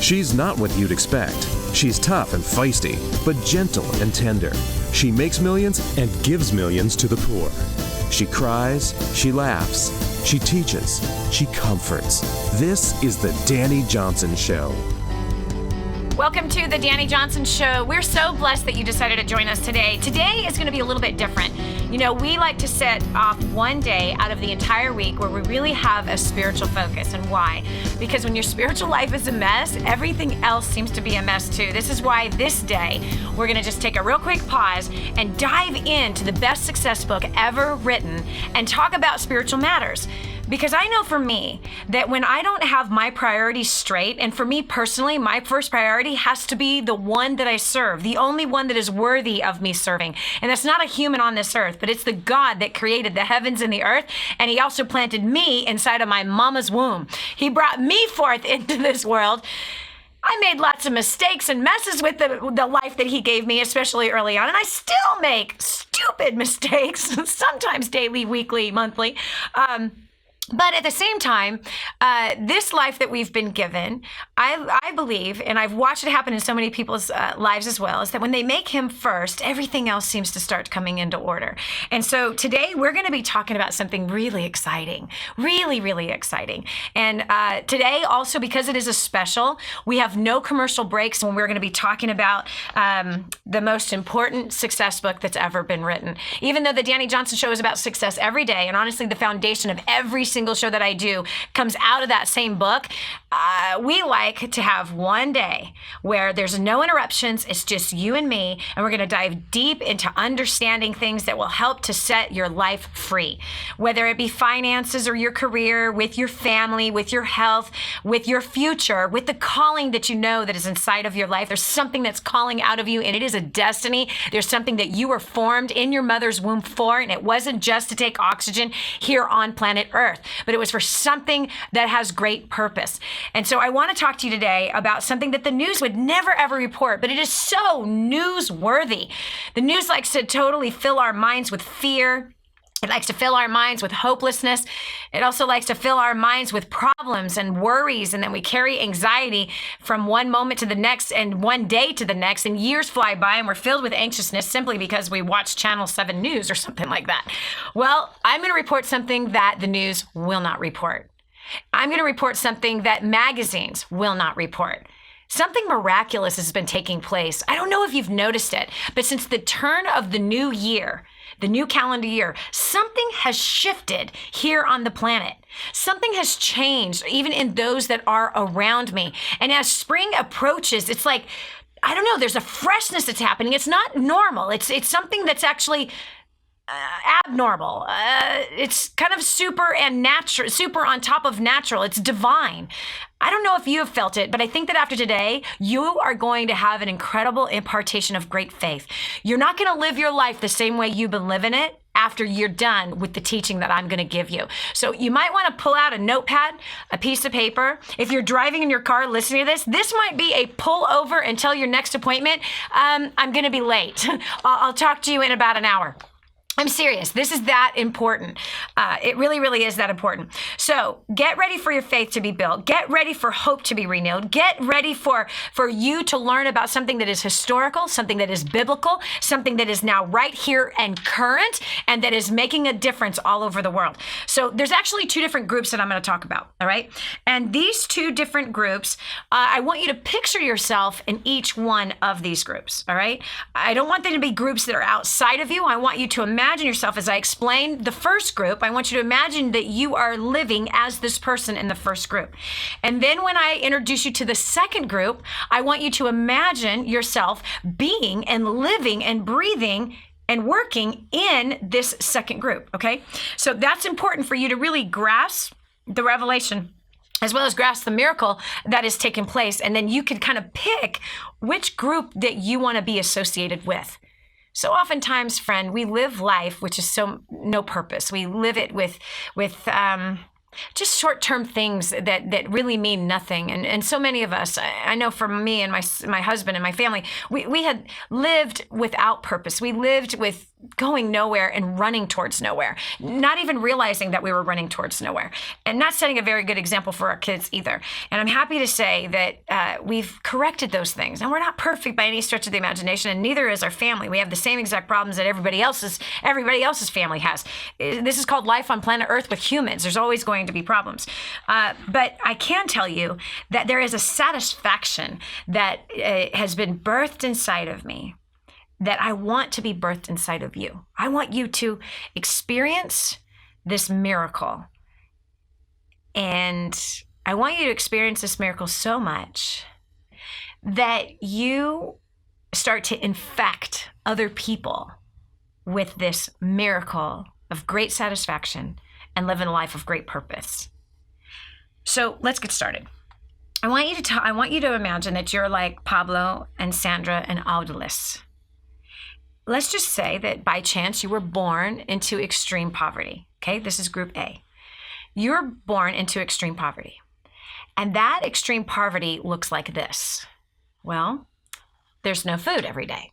She's not what you'd expect. She's tough and feisty, but gentle and tender. She makes millions and gives millions to the poor. She cries, she laughs, she teaches, she comforts. This is the Dani Johnson Show. Welcome to the Dani Johnson Show. We're so blessed that you decided to join us today. Today is going to be a little bit different. You know, we like to set off one day out of the entire week where we really have a spiritual focus. And why? Because when your spiritual life is a mess, everything else seems to be a mess too. This is why this day we're going to just take a real quick pause and dive into the best success book ever written and talk about spiritual matters. Because I know for me that when I don't have my priorities straight, and for me personally, my first priority has to be the one that I serve, the only one that is worthy of me serving. And that's not a human on this earth, but it's the God that created the heavens and the earth. And he also planted me inside of my mama's womb. He brought me forth into this world. I made lots of mistakes and messes with the life that he gave me, especially early on. And I still make stupid mistakes, sometimes daily, weekly, monthly. But at the same time, this life that we've been given, I believe, and I've watched it happen in so many people's lives as well, is that when they make him first, everything else seems to start coming into order. And so today we're going to be talking about something really exciting, really, really exciting. And today also, because it is a special, we have no commercial breaks when we're going to be talking about the most important success book that's ever been written. Even though the Dani Johnson Show is about success every day, and honestly, the foundation of every single show that I do comes out of that same book. We like to have one day where there's no interruptions. It's just you and me, and we're going to dive deep into understanding things that will help to set your life free, whether it be finances or your career, with your family, with your health, with your future, with the calling that you know that is inside of your life. There's something that's calling out of you, and it is a destiny. There's something that you were formed in your mother's womb for, and it wasn't just to take oxygen here on planet Earth, but it was for something that has great purpose. And so I want to talk to you today about something that the news would never ever report, but it is so newsworthy. The news likes to totally fill our minds with fear. It likes to fill our minds with hopelessness. It also likes to fill our minds with problems and worries, and then we carry anxiety from one moment to the next and one day to the next, and years fly by and we're filled with anxiousness simply because we watch Channel 7 News or something like that. Well, I'm going to report something that the news will not report. I'm going to report something that magazines will not report. Something miraculous has been taking place. I don't know if you've noticed it, but since the turn of the new year, the new calendar year, something has shifted here on the planet. Something has changed, even in those that are around me. And as spring approaches, it's like, I don't know, there's a freshness that's happening. It's not normal. It's something that's actually abnormal. It's kind of super and natural, super on top of natural. It's divine. I don't know if you have felt it, but I think that after today, you are going to have an incredible impartation of great faith. You're not going to live your life the same way you've been living it after you're done with the teaching that I'm going to give you. So you might want to pull out a notepad, a piece of paper. If you're driving in your car listening to this might be a pull over until your next appointment. I'm going to be late. I'll talk to you in about an hour. I'm serious. This is that important. It really, really is that important. So get ready for your faith to be built. Get ready for hope to be renewed. Get ready for you to learn about something that is historical, something that is biblical, something that is now right here and current, and that is making a difference all over the world. So there's actually two different groups that I'm going to talk about, all right? And these two different groups, I want you to picture yourself in each one of these groups, all right? I don't want them to be groups that are outside of you. I want you to imagine yourself, as I explained the first group, I want you to imagine that you are living as this person in the first group. And then when I introduce you to the second group, I want you to imagine yourself being and living and breathing and working in this second group, okay? So that's important for you to really grasp the revelation as well as grasp the miracle that is taking place. And then you can kind of pick which group that you want to be associated with. So oftentimes, friend, we live life which is so no purpose. We live it with just short-term things that really mean nothing. And so many of us, I know for me and my husband and my family, we had lived without purpose. We lived with going nowhere and running towards nowhere, not even realizing that we were running towards nowhere, and not setting a very good example for our kids either. And I'm happy to say that we've corrected those things, and we're not perfect by any stretch of the imagination, and neither is our family. We have the same exact problems that everybody else's family has. This is called life on planet Earth with humans. There's always going to be problems. But I can tell you that there is a satisfaction that has been birthed inside of me that I want to be birthed inside of you. I want you to experience this miracle. And I want you to experience this miracle so much that you start to infect other people with this miracle of great satisfaction and live in a life of great purpose. So let's get started. I want you to imagine that you're like Pablo and Sandra and Audelis. Let's just say that by chance you were born into extreme poverty. Okay, this is group A. You're born into extreme poverty. And that extreme poverty looks like this. Well, there's no food every day.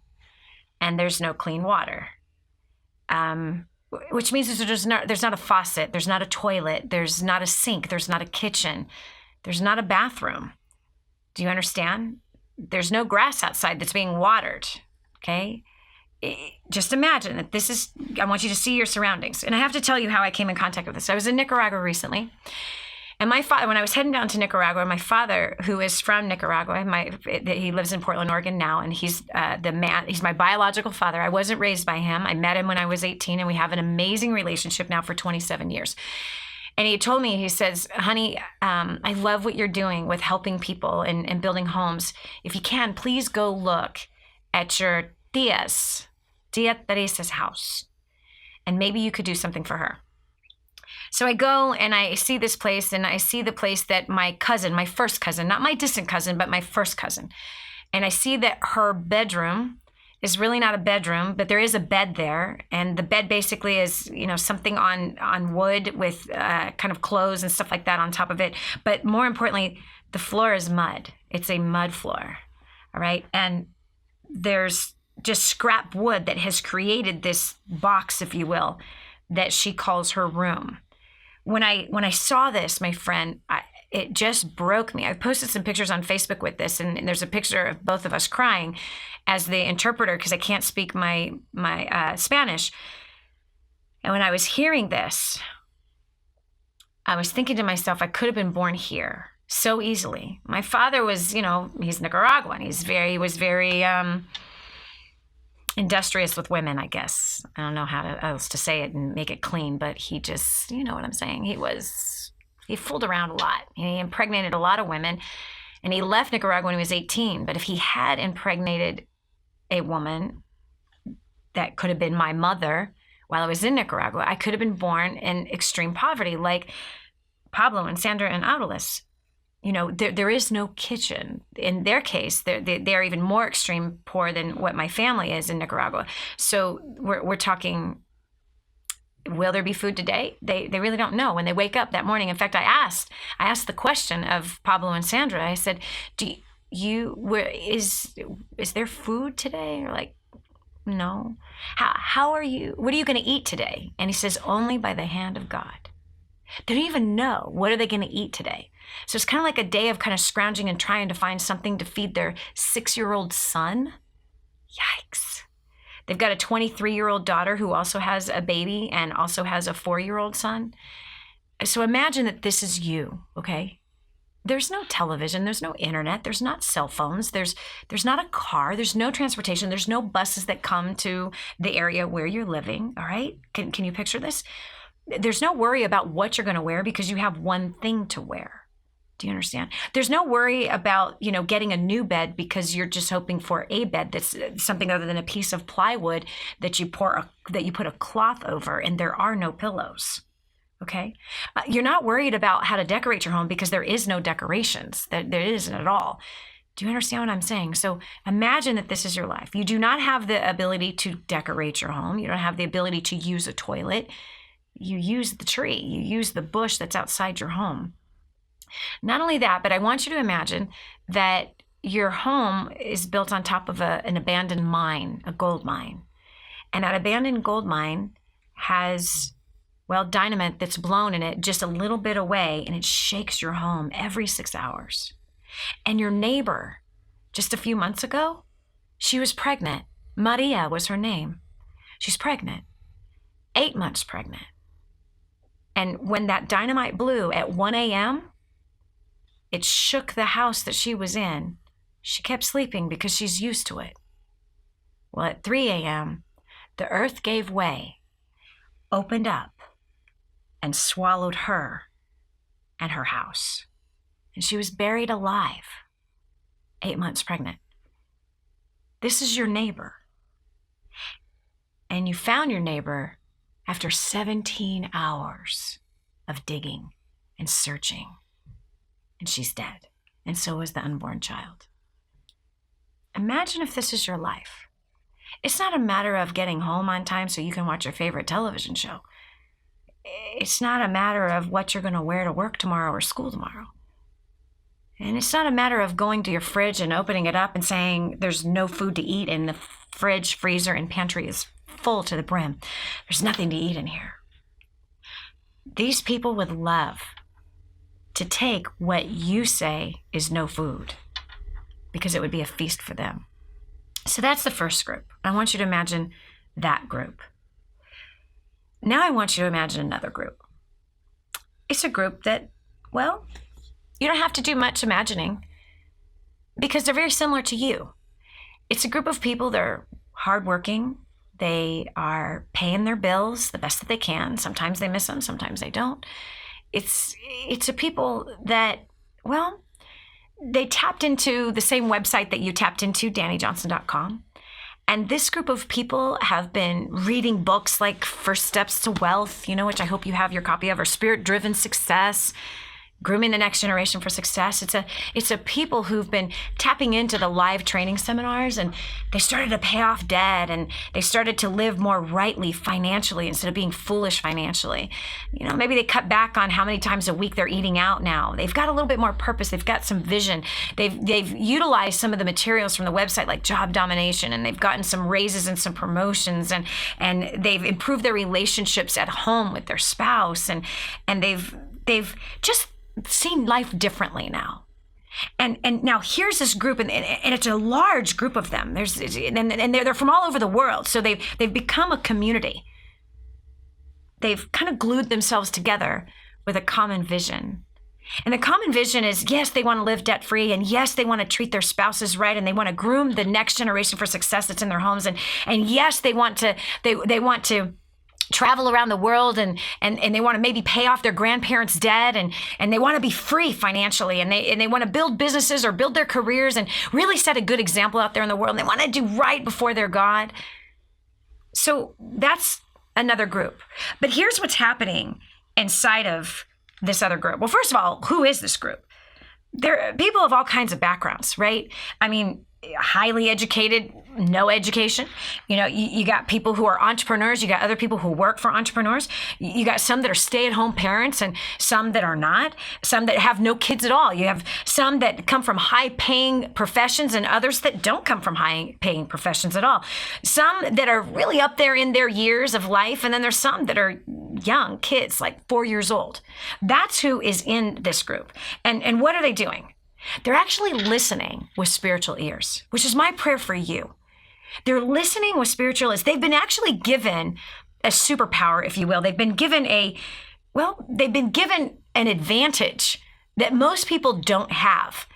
And there's no clean water. Which means there's not a faucet, there's not a toilet, there's not a sink, there's not a kitchen, there's not a bathroom. Do you understand? There's no grass outside that's being watered. Okay? Just imagine that I want you to see your surroundings. And I have to tell you how I came in contact with this. I was in Nicaragua recently. And my father, when I was heading down to Nicaragua, my father, who is from Nicaragua, he lives in Portland, Oregon now, and he's he's my biological father. I wasn't raised by him. I met him when I was 18, and we have an amazing relationship now for 27 years. And he told me, he says, honey, I love what you're doing with helping people and building homes. If you can, please go look at your Tia Teresa's house, and maybe you could do something for her. So I go and I see this place, and I see the place that my first cousin, not my distant cousin, but my first cousin. And I see that her bedroom is really not a bedroom, but there is a bed there. And the bed basically is, something on wood with kind of clothes and stuff like that on top of it. But more importantly, the floor is mud. It's a mud floor. All right. And there's just scrap wood that has created this box, if you will, that she calls her room. When I saw this, my friend, it just broke me. I posted some pictures on Facebook with this, and there's a picture of both of us crying as the interpreter, because I can't speak my Spanish. And when I was hearing this, I was thinking to myself, I could have been born here so easily. My father was, he's Nicaraguan. He was very industrious with women, I guess. I don't know how else to say it and make it clean, but he just, you know what I'm saying? He fooled around a lot. He impregnated a lot of women, and he left Nicaragua when he was 18. But if he had impregnated a woman that could have been my mother while I was in Nicaragua, I could have been born in extreme poverty like Pablo and Sandra and Audelis. There is no kitchen. In their case, they're even more extreme poor than what my family is in Nicaragua. So we're talking, will there be food today? They really don't know when they wake up that morning. In fact, I asked the question of Pablo and Sandra. I said, is there food today? Or like, no. How are you? What are you going to eat today? And he says, only by the hand of God. They don't even know what are they going to eat today. So it's kind of like a day of kind of scrounging and trying to find something to feed their 6-year-old son. Yikes. They've got a 23-year-old daughter who also has a baby and also has a 4-year-old son. So imagine that this is you, okay? There's no television, there's no internet, there's not cell phones, there's not a car, there's no transportation, there's no buses that come to the area where you're living, all right? Can you picture this? There's no worry about what you're going to wear because you have one thing to wear. Do you understand? There's no worry about, getting a new bed because you're just hoping for a bed that's something other than a piece of plywood that you put a cloth over, and there are no pillows. Okay? You're not worried about how to decorate your home because there is no decorations. There isn't at all. Do you understand what I'm saying? So imagine that this is your life. You do not have the ability to decorate your home. You don't have the ability to use a toilet. You use the tree. You use the bush that's outside your home. Not only that, but I want you to imagine that your home is built on top of an abandoned mine, a gold mine. And that abandoned gold mine has, well, dynamite that's blown in it just a little bit away, and it shakes your home every 6 hours. And your neighbor, just a few months ago, she was pregnant. Maria was her name. She's pregnant, 8 months pregnant. And when that dynamite blew at 1 a.m., it shook the house that she was in. She kept sleeping because she's used to it. Well, at 3 a.m., the earth gave way, opened up, and swallowed her and her house. And she was buried alive, 8 months pregnant. This is your neighbor. And you found your neighbor after 17 hours of digging and searching. And she's dead. And so is the unborn child. Imagine if this is your life. It's not a matter of getting home on time so you can watch your favorite television show. It's not a matter of what you're going to wear to work tomorrow or school tomorrow. And it's not a matter of going to your fridge and opening it up and saying there's no food to eat and the fridge, freezer, and pantry is full to the brim. There's nothing to eat in here. These people would love to take what you say is no food because it would be a feast for them. So that's the first group. I want you to imagine that group. Now I want you to imagine another group. It's a group that, well, you don't have to do much imagining because they're very similar to you. It's a group of people that are hardworking. They are paying their bills the best that they can. Sometimes they miss them, sometimes they don't. It's a people that, well, they tapped into the same website that you tapped into, DaniJohnson.com. And this group of people have been reading books like First Steps to Wealth, which I hope you have your copy of, or Spirit-Driven Success, Grooming the Next Generation for Success. It's a people who've been tapping into the live training seminars, and they started to pay off debt, and they started to live more rightly financially instead of being foolish financially. Maybe they cut back on how many times a week they're eating out now. They've got a little bit more purpose. They've got some vision. They've utilized some of the materials from the website like job domination, and they've gotten some raises and some promotions, and they've improved their relationships at home with their spouse, and they've just seen life differently now. And now here's this group, and it's a large group of them. And they're from all over the world. So they've become a community. They've kind of glued themselves together with a common vision. And the common vision is, yes, they want to live debt-free, and yes, they want to treat their spouses right, and they want to groom the next generation for success that's in their homes, and yes, they want to travel around the world, and they want to maybe pay off their grandparents' debt, and they want to be free financially, and they want to build businesses or build their careers and really set a good example out there in the world. And they want to do right before their God. So that's another group. But here's what's happening inside of this other group. Well, first of all, who is this group? They're people of all kinds of backgrounds, right? I mean, highly educated, no education. You got people who are entrepreneurs. You got other people who work for entrepreneurs. You got some that are stay-at-home parents and some that are not. Some that have no kids at all. You have some that come from high-paying professions and others that don't come from high-paying professions at all. Some that are really up there in their years of life, and then there's some that are young kids, like 4 years old. That's who is in this group. And what are they doing? They're actually listening with spiritual ears, which is my prayer for you. They're listening with spiritual ears. They've been actually given a superpower, if you will. They've been given an advantage that most people don't have.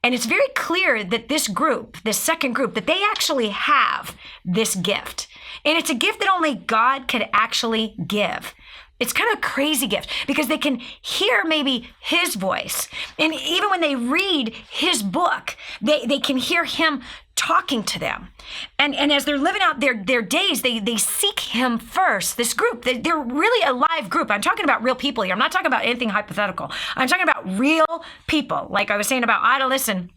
And it's very clear that this group, this second group, that they actually have this gift. And it's a gift that only God could actually give. It's kind of a crazy gift because they can hear maybe his voice. And even when they read his book, they can hear him talking to them. And as they're living out their days, they seek him first. This group, they're really a live group. I'm talking about real people here. I'm not talking about anything hypothetical. I'm talking about real people. Like I was saying about Idleness and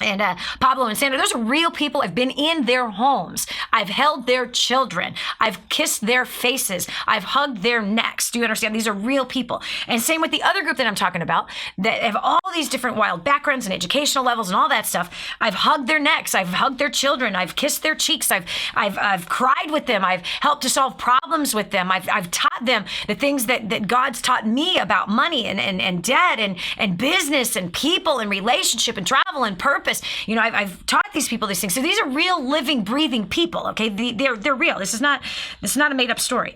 And Pablo and Sandra, those are real people. I've been in their homes. I've held their children. I've kissed their faces. I've hugged their necks. Do you understand? These are real people. And same with the other group that I'm talking about that have all these different wild backgrounds and educational levels and all that stuff. I've hugged their necks. I've hugged their children. I've kissed their cheeks. I've cried with them. I've helped to solve problems with them. I've taught them the things that God's taught me about money and debt and business and people and relationship and travel and purpose. I've taught these people these things. So these are real, living, breathing people. Okay, they're real. This is not a made up story.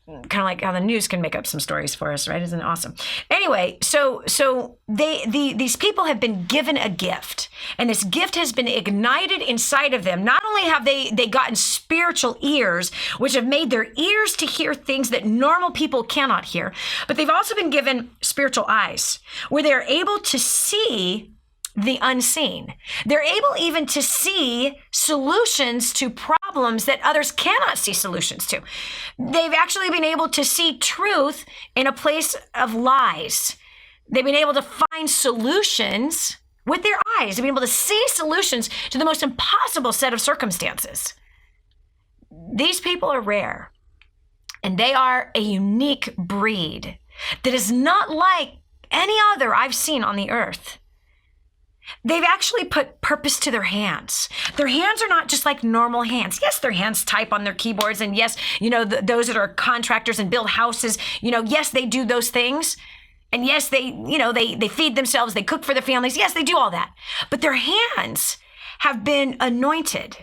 Kind of like how the news can make up some stories for us, right? Isn't it awesome? Anyway, so these people have been given a gift, and this gift has been ignited inside of them. Not only have they gotten spiritual ears, which have made their ears to hear things that normal people cannot hear, but they've also been given spiritual eyes, where they're able to see the unseen. They're able even to see solutions to problems that others cannot see solutions to. They've actually been able to see truth in a place of lies. They've been able to find solutions with their eyes. They've been able to see solutions to the most impossible set of circumstances. These people are rare, and they are a unique breed that is not like any other I've seen on the earth. They've actually put purpose to their hands. Their hands are not just like normal hands. Yes, their hands type on their keyboards. And yes, those that are contractors and build houses, yes, they do those things. And yes, they feed themselves. They cook for their families. Yes, they do all that. But their hands have been anointed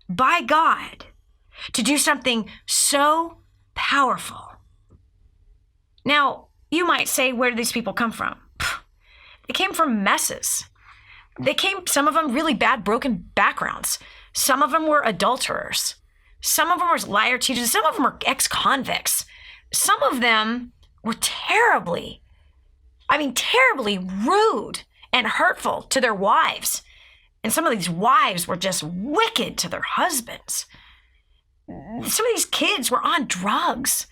by God to do something so powerful. Now, you might say, where do these people come from? They came from messes. Some of them really bad, broken backgrounds. Some of them were adulterers. Some of them were liar cheaters. Some of them were ex-convicts. Some of them were terribly rude and hurtful to their wives. And some of these wives were just wicked to their husbands. Some of these kids were on drugs.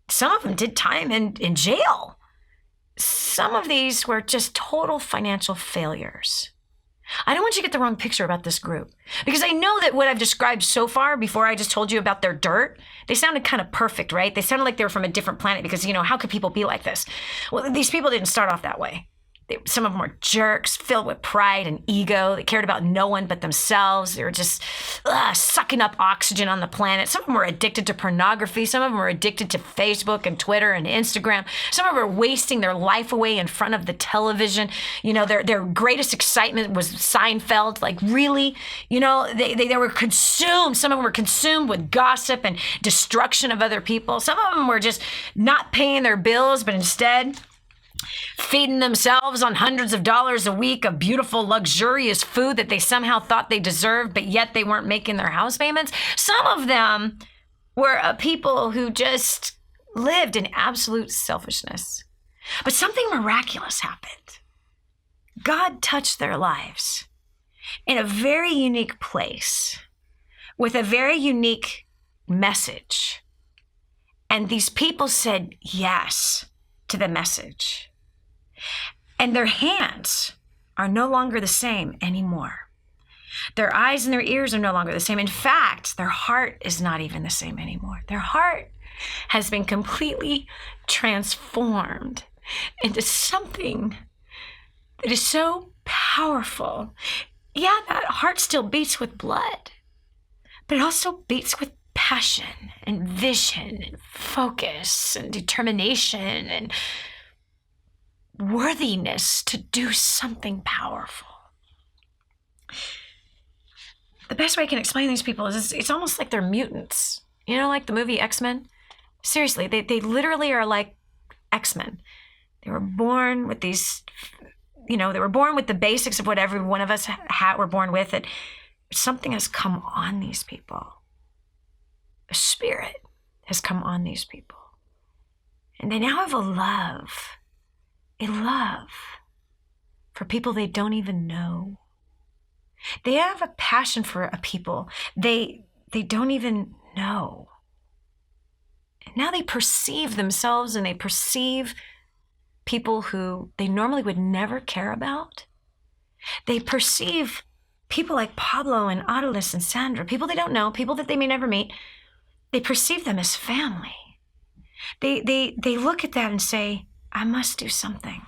Some of them did time in jail. Some of these were just total financial failures. I don't want you to get the wrong picture about this group, because I know that what I've described so far, before I just told you about their dirt, they sounded kind of perfect, right? They sounded like they were from a different planet, because, how could people be like this? Well, these people didn't start off that way. Some of them were jerks, filled with pride and ego. They cared about no one but themselves. They were just sucking up oxygen on the planet. Some of them were addicted to pornography. Some of them were addicted to Facebook and Twitter and Instagram. Some of them were wasting their life away in front of the television. Their greatest excitement was Seinfeld. Like, really? They were consumed. Some of them were consumed with gossip and destruction of other people. Some of them were just not paying their bills, but instead feeding themselves on hundreds of dollars a week of beautiful, luxurious food that they somehow thought they deserved, but yet they weren't making their house payments. Some of them were people who just lived in absolute selfishness. But something miraculous happened. God touched their lives in a very unique place with a very unique message. And these people said yes to the message. And their hands are no longer the same anymore. Their eyes and their ears are no longer the same. In fact, their heart is not even the same anymore. Their heart has been completely transformed into something that is so powerful. Yeah, that heart still beats with blood, but it also beats with passion and vision and focus and determination and worthiness to do something powerful. The best way I can explain these people is it's almost like they're mutants. Like the movie X-Men? Seriously, they literally are like X-Men. They were born with these, they were born with the basics of what every one of us were born with. And something has come on these people. A spirit has come on these people. And they now have a love for people they don't even know. They have a passion for a people they don't even know. And now they perceive themselves and they perceive people who they normally would never care about. They perceive people like Pablo and Adolis and Sandra, people they don't know, people that they may never meet, they perceive them as family. They look at that and say, I must do something.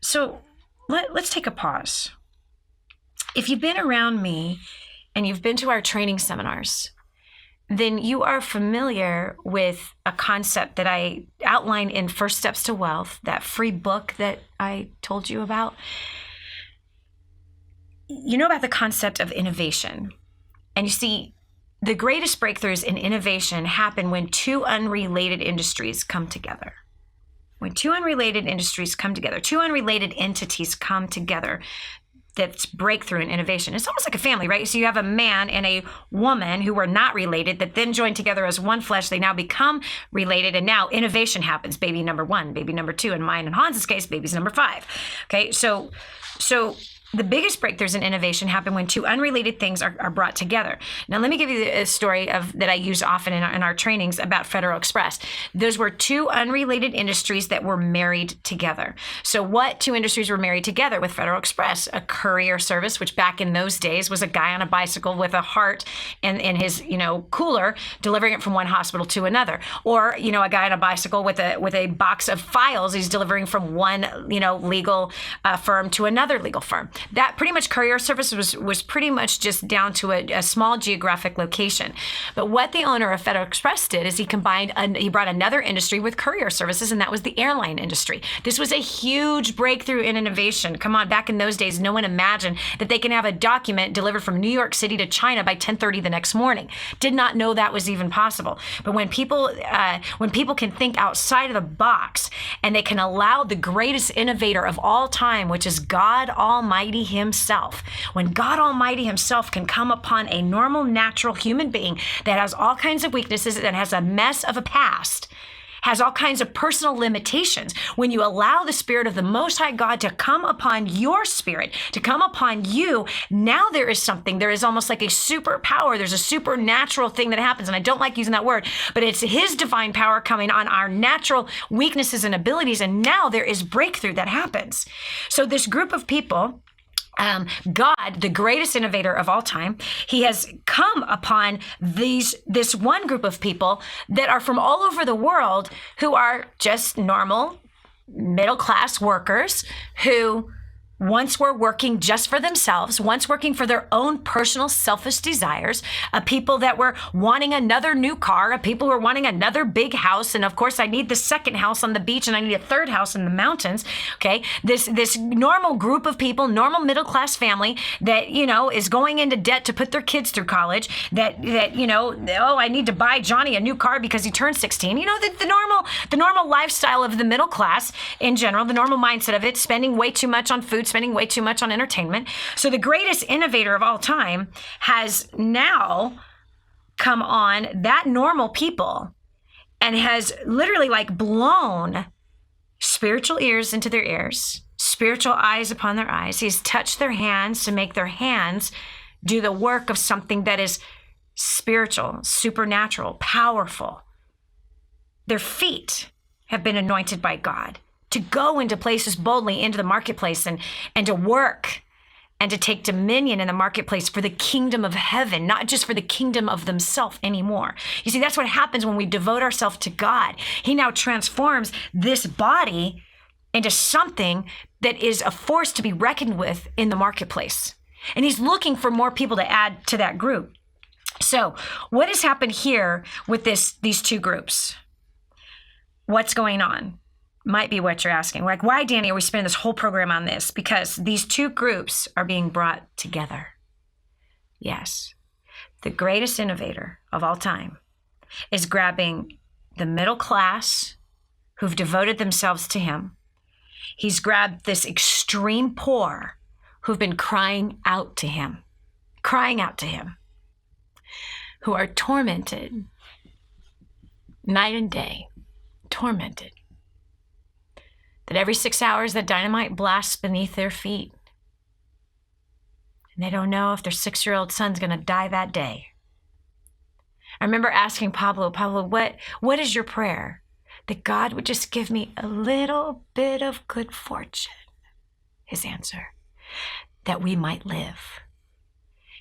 So let's take a pause. If you've been around me and you've been to our training seminars, then you are familiar with a concept that I outlined in First Steps to Wealth, that free book that I told you about. You know about the concept of innovation. And you see, the greatest breakthroughs in innovation happen when two unrelated industries come together. When two unrelated industries come together, two unrelated entities come together, that's breakthrough in innovation. It's almost like a family, right? So you have a man and a woman who were not related that then join together as one flesh. They now become related, and now innovation happens. Baby number 1, baby number 2. In mine and Hans's case, baby's number 5. Okay, so the biggest breakthroughs in innovation happen when two unrelated things are brought together. Now, let me give you a story that I use often in our trainings about Federal Express. Those were two unrelated industries that were married together. So what two industries were married together with Federal Express? A courier service, which back in those days was a guy on a bicycle with a heart in his cooler, delivering it from one hospital to another. Or, a guy on a bicycle with a box of files he's delivering from one, legal firm to another legal firm. That pretty much courier service was pretty much just down to a small geographic location. But what the owner of Federal Express did is he brought another industry with courier services, and that was the airline industry. This was a huge breakthrough in innovation. Come on, back in those days, no one imagined that they can have a document delivered from New York City to China by 10:30 the next morning. Did not know that was even possible. But when people can think outside of the box and they can allow the greatest innovator of all time, which is God Almighty himself, when God Almighty himself can come upon a normal, natural human being that has all kinds of weaknesses and has a mess of a past, has all kinds of personal limitations, when you allow the Spirit of the Most High God to come upon your spirit, to come upon you, now there is almost like a superpower. There's a supernatural thing that happens. And I don't like using that word, but it's his divine power coming on our natural weaknesses and abilities. And now there is breakthrough that happens. So this group of people, God, the greatest innovator of all time, he has come upon this one group of people that are from all over the world who are just normal middle-class workers who once were working just for themselves, once working for their own personal selfish desires, people that were wanting another new car, people who were wanting another big house. And of course, I need the second house on the beach and I need a third house in the mountains. Okay. This normal group of people, normal middle-class family that, is going into debt to put their kids through college, that I need to buy Johnny a new car because he turned 16. The normal lifestyle of the middle class in general, the normal mindset of it, spending way too much on food, spending way too much on entertainment. So the greatest innovator of all time has now come on that normal people and has literally blown spiritual ears into their ears, spiritual eyes upon their eyes. He's touched their hands to make their hands do the work of something that is spiritual, supernatural, powerful. Their feet have been anointed by God to go into places boldly into the marketplace and to work and to take dominion in the marketplace for the kingdom of heaven, not just for the kingdom of themselves anymore. You see, that's what happens when we devote ourselves to God. He now transforms this body into something that is a force to be reckoned with in the marketplace. And he's looking for more people to add to that group. So what has happened here with these two groups? What's going on? Might be what you're asking. Why, Dani, are we spending this whole program on this? Because these two groups are being brought together. Yes, the greatest innovator of all time is grabbing the middle class who've devoted themselves to him. He's grabbed this extreme poor who've been crying out to him, who are tormented night and day, tormented. That every 6 hours that dynamite blasts beneath their feet. And they don't know if their 6-year-old son's going to die that day. I remember asking Pablo, what is your prayer? That God would just give me a little bit of good fortune. His answer, that we might live.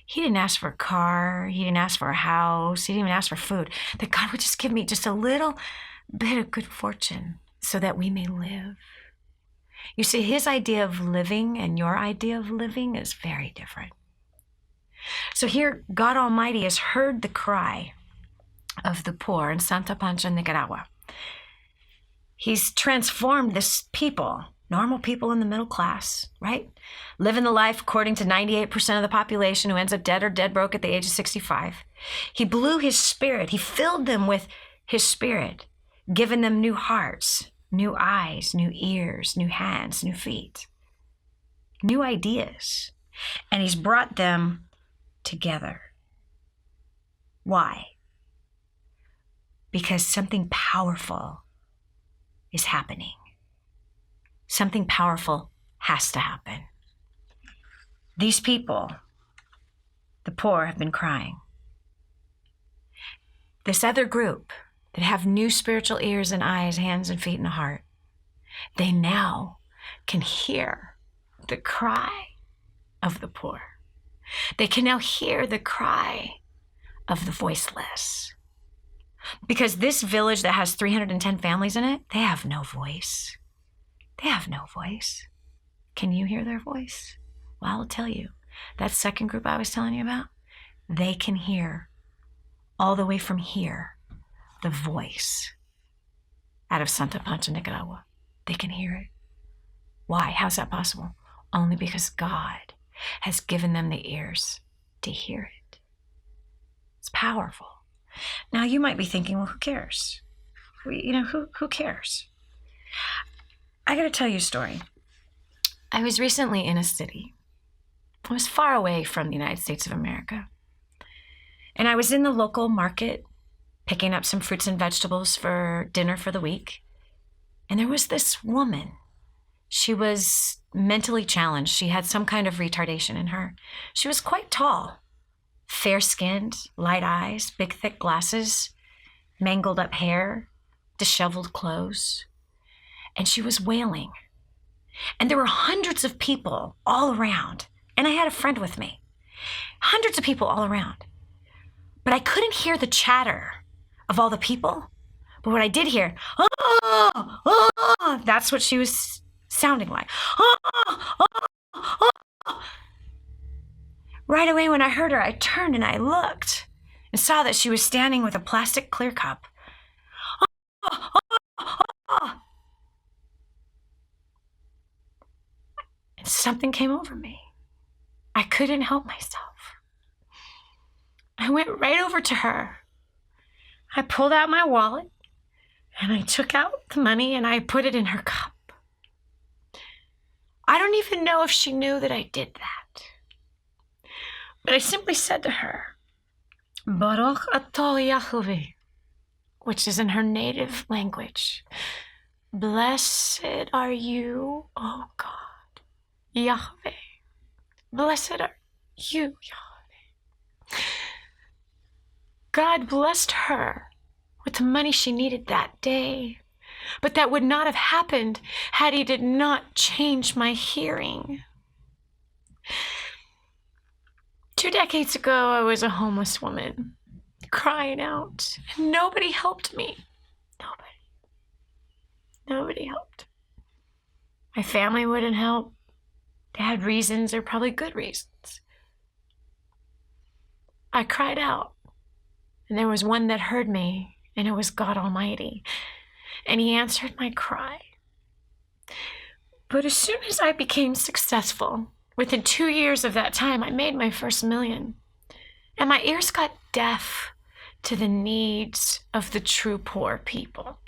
He didn't ask for a car. He didn't ask for a house. He didn't even ask for food. That God would just give me just a little bit of good fortune so that we may live. You see, his idea of living and your idea of living is very different. So here, God Almighty has heard the cry of the poor in Santa Pancha, Nicaragua. He's transformed this people, normal people in the middle class, right? Living the life according to 98% of the population who ends up dead or dead broke at the age of 65. He blew his spirit. He filled them with his spirit, given them new hearts, new eyes, new ears, new hands, new feet, new ideas. And he's brought them together. Why? Because something powerful is happening. Something powerful has to happen. These people, the poor, have been crying. This other group that have new spiritual ears and eyes, hands and feet and a heart, they now can hear the cry of the poor. They can now hear the cry of the voiceless. Because this village that has 310 families in it, they have no voice. They have no voice. Can you hear their voice? Well, I'll tell you. That second group I was telling you about, they can hear all the way from here, the voice out of Santa Pancha, Nicaragua. They can hear it. Why? How's that possible? Only because God has given them the ears to hear it. It's powerful. Now you might be thinking, well, who cares? Who cares? I got to tell you a story. I was recently in a city. I was far away from the United States of America. And I was in the local market picking up some fruits and vegetables for dinner for the week. And there was this woman. She was mentally challenged. She had some kind of retardation in her. She was quite tall, fair-skinned, light eyes, big, thick glasses, mangled up hair, disheveled clothes. And she was wailing. And there were hundreds of people all around. And I had a friend with me. Hundreds of people all around. But I couldn't hear the chatter of all the people. But what I did hear, oh, oh, that's what she was sounding like. Oh, oh, oh. Right away when I heard her, I turned and I looked and saw that she was standing with a plastic clear cup. Oh, oh, oh, oh. And something came over me. I couldn't help myself. I went right over to her. I pulled out my wallet and I took out the money and I put it in her cup. I don't even know if she knew that I did that. But I simply said to her, Baruch atah Yahweh, which is in her native language. Blessed are you, O God, Yahweh. Blessed are you, Yahweh. God blessed her with the money she needed that day, but that would not have happened had he did not change my hearing. 2 decades ago, I was a homeless woman, crying out, and nobody helped me. Nobody helped. My family wouldn't help. They had reasons, they're probably good reasons. I cried out, and there was one that heard me, and it was God Almighty, and he answered my cry. But as soon as I became successful, within 2 years of that time, I made my first million, and my ears got deaf to the needs of the true poor people.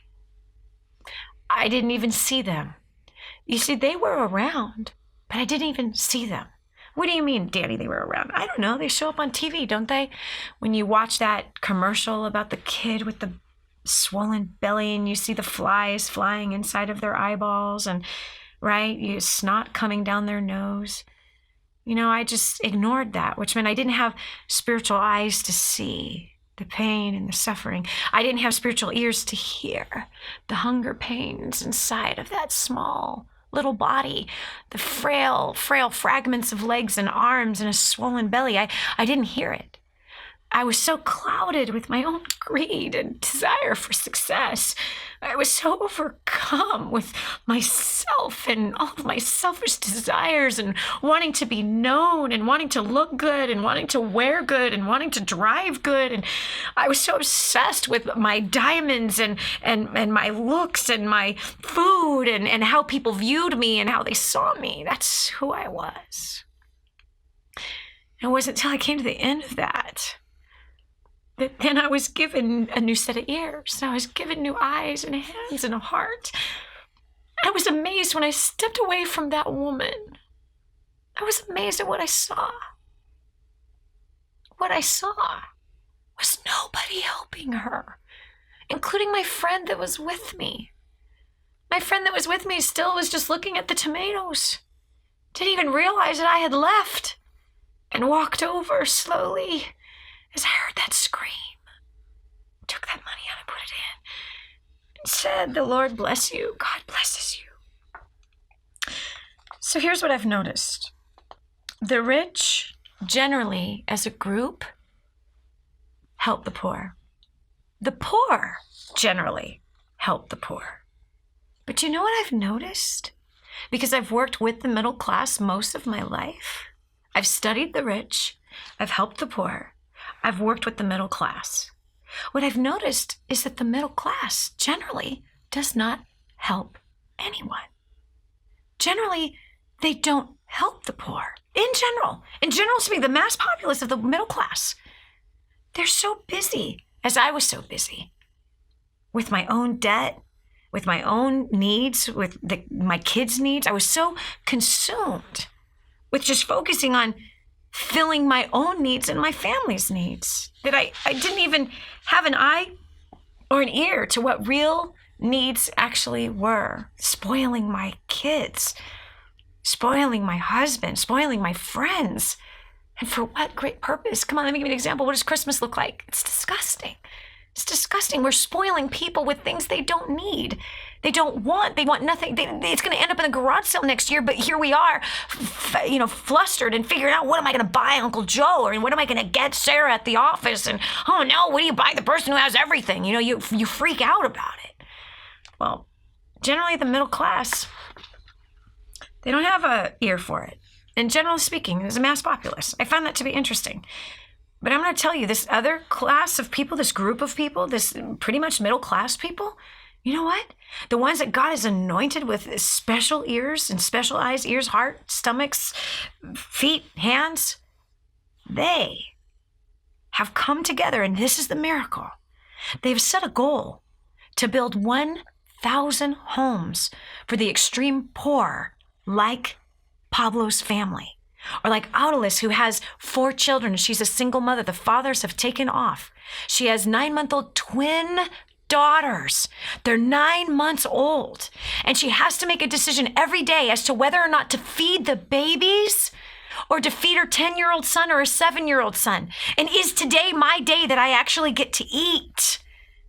I didn't even see them. You see, they were around, but I didn't even see them. What do you mean, Dani, they were around? I don't know. They show up on TV, don't they? When you watch that commercial about the kid with the swollen belly and you see the flies flying inside of their eyeballs and, right, you snot coming down their nose. You know, I just ignored that, which meant I didn't have spiritual eyes to see the pain and the suffering. I didn't have spiritual ears to hear the hunger pains inside of that small little body, the frail fragments of legs and arms and a swollen belly. I didn't hear it. I was so clouded with my own greed and desire for success. I was so overcome with myself and all of my selfish desires and wanting to be known and wanting to look good and wanting to wear good and wanting to drive good. And I was so obsessed with my diamonds and my looks and my food and how people viewed me and how they saw me. That's who I was. It wasn't until I came to the end of that then I was given a new set of ears. I was given new eyes and hands and a heart. I was amazed when I stepped away from that woman. I was amazed at what I saw. What I saw was nobody helping her, including my friend that was with me. My friend that was with me still was just looking at the tomatoes. Didn't even realize that I had left and walked over slowly. As I heard that scream, took that money out and put it in, and said, "The Lord bless you. God blesses you." So here's what I've noticed. The rich, generally, as a group, help the poor. The poor, generally, help the poor. But you know what I've noticed? Because I've worked with the middle class most of my life. I've studied the rich. I've helped the poor. I've worked with the middle class. What I've noticed is that the middle class generally does not help anyone. Generally, they don't help the poor. In general speaking, the mass populace of the middle class, they're so busy, as I was so busy, with my own debt, with my own needs, with my kids' needs. I was so consumed with just focusing on filling my own needs and my family's needs that I didn't even have an eye or an ear to what real needs actually were. Spoiling my kids, spoiling my husband, spoiling my friends. And for what great purpose? Come on, let me give you an example. What does Christmas look like? It's disgusting. It's disgusting. We're spoiling people with things they don't need. They don't want. They want nothing. It's going to end up in a garage sale next year, but here we are, flustered and figuring out, what am I going to buy Uncle Joe? Or what am I going to get Sarah at the office? And, oh no, what do you buy the person who has everything? You freak out about it. Well, generally the middle class, they don't have an ear for it. And generally speaking, there's a mass populace. I find that to be interesting. But I'm going to tell you, this other class of people, this group of people, this pretty much middle class people, you know what? The ones that God has anointed with special ears and special eyes, ears, heart, stomachs, feet, hands, they have come together, and this is the miracle. They've set a goal to build 1,000 homes for the extreme poor, like Pablo's family. Or like Audelis, who has 4 children. She's a single mother. The fathers have taken off. She has 9-month-old twin daughters. They're 9 months old. And she has to make a decision every day as to whether or not to feed the babies or to feed her 10-year-old son or her 7-year-old son. And is today my day that I actually get to eat?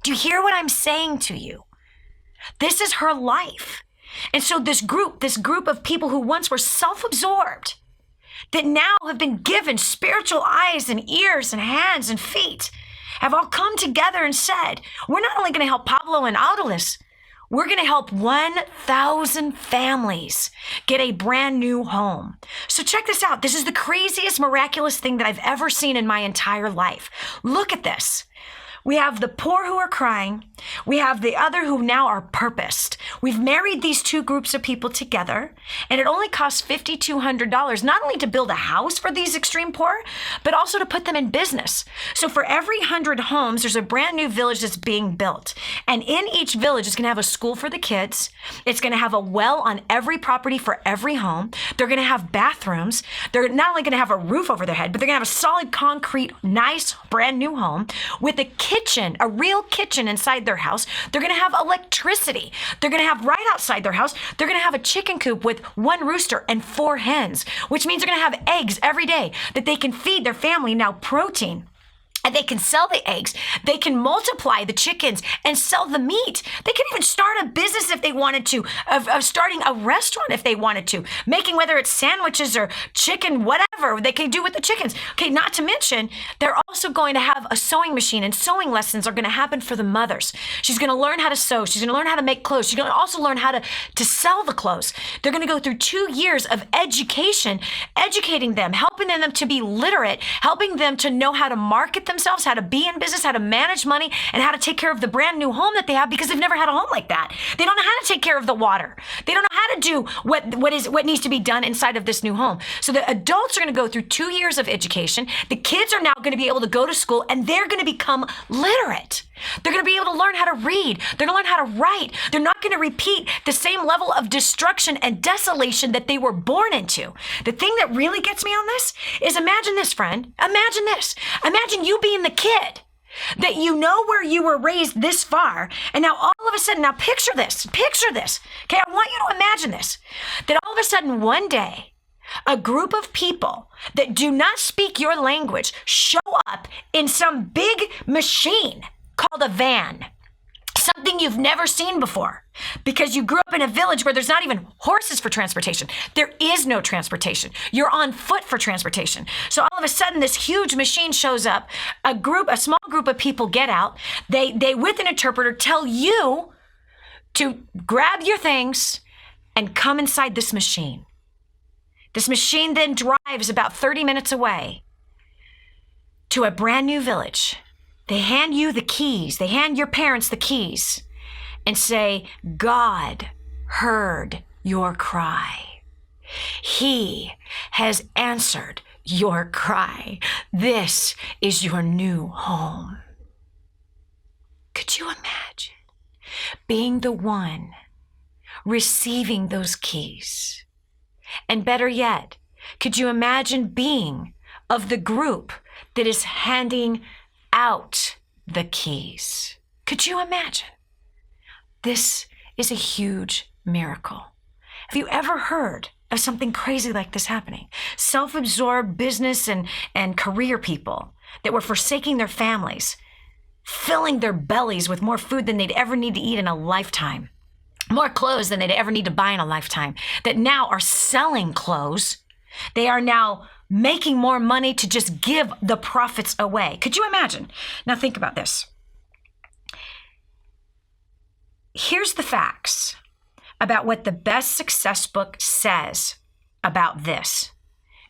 Do you hear what I'm saying to you? This is her life. And so this group of people who once were self-absorbed, that now have been given spiritual eyes and ears and hands and feet, have all come together and said, we're not only going to help Pablo and Audelis, we're going to help 1,000 families get a brand new home. So check this out. This is the craziest, miraculous thing that I've ever seen in my entire life. Look at this. We have the poor who are crying. We have the other who now are purposed. We've married these two groups of people together, and it only costs $5,200, not only to build a house for these extreme poor, but also to put them in business. So for every 100 homes, there's a brand new village that's being built. And in each village, it's going to have a school for the kids. It's going to have a well on every property for every home. They're going to have bathrooms. They're not only going to have a roof over their head, but they're going to have a solid concrete, nice, brand new home with a kitchen, a real kitchen inside their house. They're going to have electricity. They're going to have right outside their house, they're going to have a chicken coop with 1 rooster and 4 hens, which means they're going to have eggs every day that they can feed their family now protein. And they can sell the eggs. They can multiply the chickens and sell the meat. They can even start a business if they wanted to, of starting a restaurant if they wanted to, making whether it's sandwiches or chicken, whatever they can do with the chickens. Okay, not to mention, they're also going to have a sewing machine, and sewing lessons are going to happen for the mothers. She's going to learn how to sew. She's going to learn how to make clothes. She's going to also learn how to sell the clothes. They're going to go through 2 years of education, educating them, helping them to be literate, helping them to know how to market themselves, how to be in business, how to manage money, and how to take care of the brand new home that they have, because they've never had a home like that. They don't know how to take care of the water. They don't know how to do what needs to be done inside of this new home. So the adults are going to go through 2 years of education. The kids are now going to be able to go to school, and they're going to become literate. They're going to be able to learn how to read. They're going to learn how to write. They're not going to repeat the same level of destruction and desolation that they were born into. The thing that really gets me on this is, imagine this, friend. Imagine this. Imagine you being the kid that you know where you were raised this far, and now all of a sudden, now picture this. Okay, I want you to imagine this, that all of a sudden one day, a group of people that do not speak your language show up in some big machine called a van, something you've never seen before, because you grew up in a village where there's not even horses for transportation. There is no transportation. You're on foot for transportation. So all of a sudden, this huge machine shows up. A small group of people get out. They with an interpreter tell you to grab your things and come inside this machine. This machine then drives about 30 minutes away to a brand new village. They hand you the keys. They hand your parents the keys and say, God heard your cry. He has answered your cry. This is your new home. Could you imagine being the one receiving those keys? And better yet, could you imagine being of the group that is handing out the keys? Could you imagine? This is a huge miracle. Have you ever heard of something crazy like this happening? Self-absorbed business and career people that were forsaking their families, filling their bellies with more food than they'd ever need to eat in a lifetime, more clothes than they'd ever need to buy in a lifetime, that now are selling clothes. They are now making more money to just give the profits away. Could you imagine? Now think about this. Here's the facts about what the Best Success book says about this.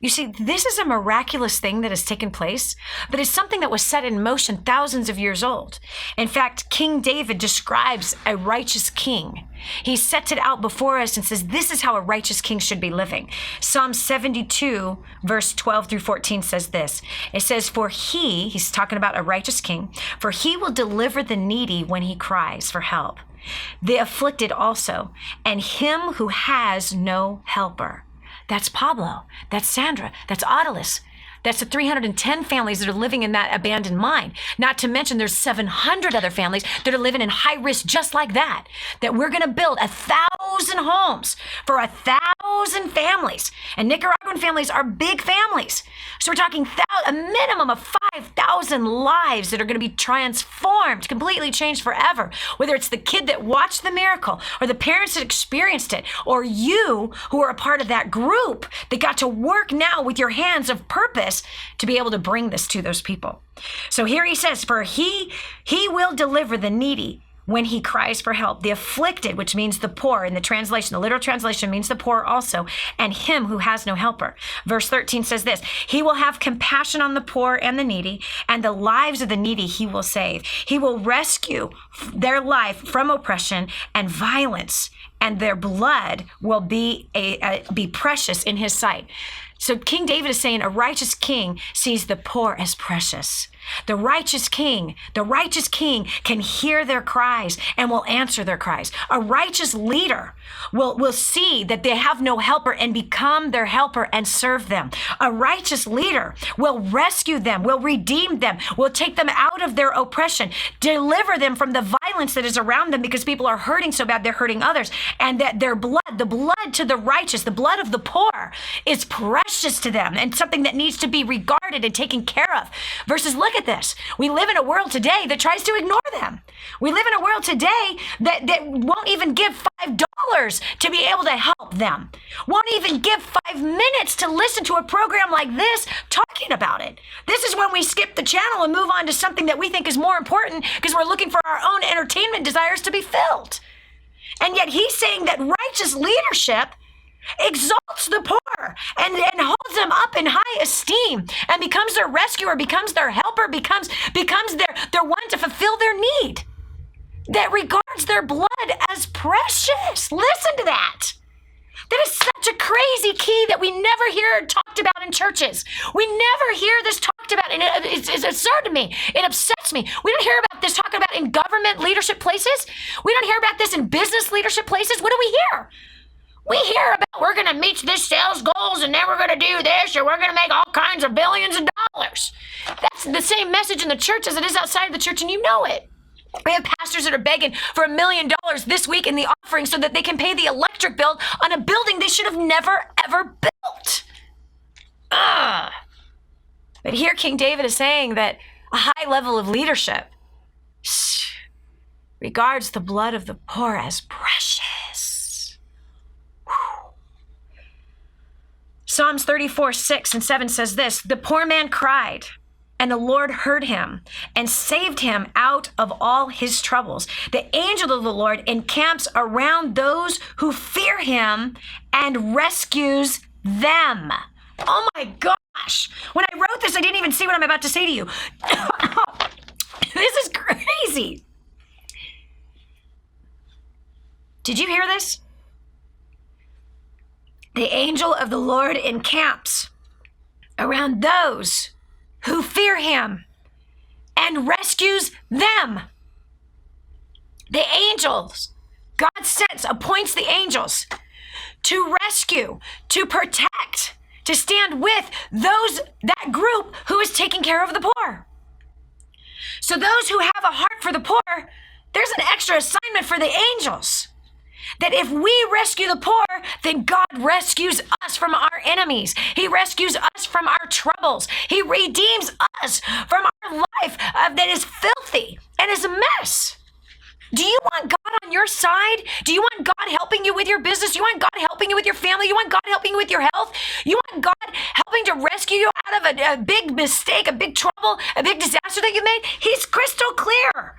You see, this is a miraculous thing that has taken place, but it's something that was set in motion thousands of years old. In fact, King David describes a righteous king. He sets it out before us and says, this is how a righteous king should be living. Psalm 72, verse 12 through 14 says this. It says, he's talking about a righteous king, for he will deliver the needy when he cries for help, the afflicted also, and him who has no helper. That's Pablo, that's Sandra, that's Audilis. That's the 310 families that are living in that abandoned mine. Not to mention there's 700 other families that are living in high risk just like that. That we're going to build 1,000 homes for 1,000 families. And Nicaraguan families are big families. So we're talking a minimum of 5,000 lives that are going to be transformed, completely changed forever. Whether it's the kid that watched the miracle, or the parents that experienced it, or you who are a part of that group that got to work now with your hands of purpose to be able to bring this to those people. So here he says, for he will deliver the needy when he cries for help, the afflicted, which means the poor in the translation, the literal translation means the poor also, and him who has no helper. Verse 13 says this, he will have compassion on the poor and the needy, and the lives of the needy he will save. He will rescue their life from oppression and violence, and their blood will be precious in his sight. So King David is saying a righteous king sees the poor as precious. The righteous king can hear their cries and will answer their cries. A righteous leader will see that they have no helper and become their helper and serve them. A righteous leader will rescue them, will redeem them, will take them out of their oppression, deliver them from the violence that is around them because people are hurting so bad they're hurting others, and that their blood, the blood to the righteous, the blood of the poor is precious to them and something that needs to be regarded and taken care of. Versus, look at this. We live in a world today that tries to ignore them. We live in a world today that won't even give $5 to be able to help them. Won't even give 5 minutes to listen to a program like this talking about it. This is when we skip the channel and move on to something that we think is more important because we're looking for our own entertainment desires to be filled. And yet he's saying that righteous leadership exalts the poor and holds them up in high esteem and becomes their rescuer, becomes their helper, becomes their one to fulfill their need, that regards their blood as precious. Listen to that. That is such a crazy key that we never hear talked about in churches. We never hear this talked about, and it's absurd to me. It upsets me. We don't hear about this talked about in government leadership places. We don't hear about this in business leadership places. What do we hear? We hear about we're going to meet this sales goals, and then we're going to do this, or we're going to make all kinds of billions of dollars. That's the same message in the church as it is outside of the church, and you know it. We have pastors that are begging for $1 million this week in the offering so that they can pay the electric bill on a building they should have never, ever built. But here King David is saying that a high level of leadership regards the blood of the poor as precious. Whew. Psalms 34:6-7 says this: the poor man cried, and the Lord heard him and saved him out of all his troubles. The angel of the Lord encamps around those who fear him and rescues them. Oh my gosh. When I wrote this, I didn't even see what I'm about to say to you. This is crazy. Did you hear this? The angel of the Lord encamps around those who fear him and rescues them. The angels, God sends, appoints the angels to rescue, to protect, to stand with that group who is taking care of the poor. So those who have a heart for the poor, there's an extra assignment for the angels. That if we rescue the poor, then God rescues us from our enemies. He rescues us from our troubles. He redeems us from our life that is filthy and is a mess. Do you want God on your side? Do you want God helping you with your business? You want God helping you with your family? You want God helping you with your health? You want God helping to rescue you out of a big mistake, a big trouble, a big disaster that you made? He's crystal clear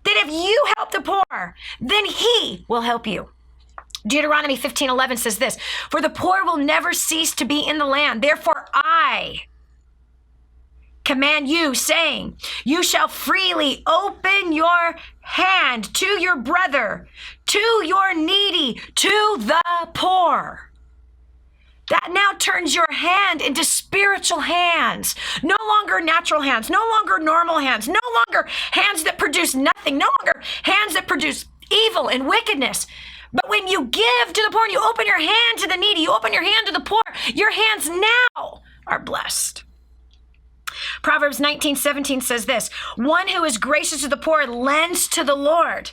that if you help the poor, then he will help you. Deuteronomy 15:11 says this: for the poor will never cease to be in the land. Therefore I command you, saying, you shall freely open your hand to your brother, to your needy, to the poor. That now turns your hand into spiritual hands. No longer natural hands, no longer normal hands, no longer hands that produce nothing, no longer hands that produce evil and wickedness. But when you give to the poor and you open your hand to the needy, you open your hand to the poor, your hands now are blessed. Proverbs 19:17 says this: one who is gracious to the poor lends to the Lord,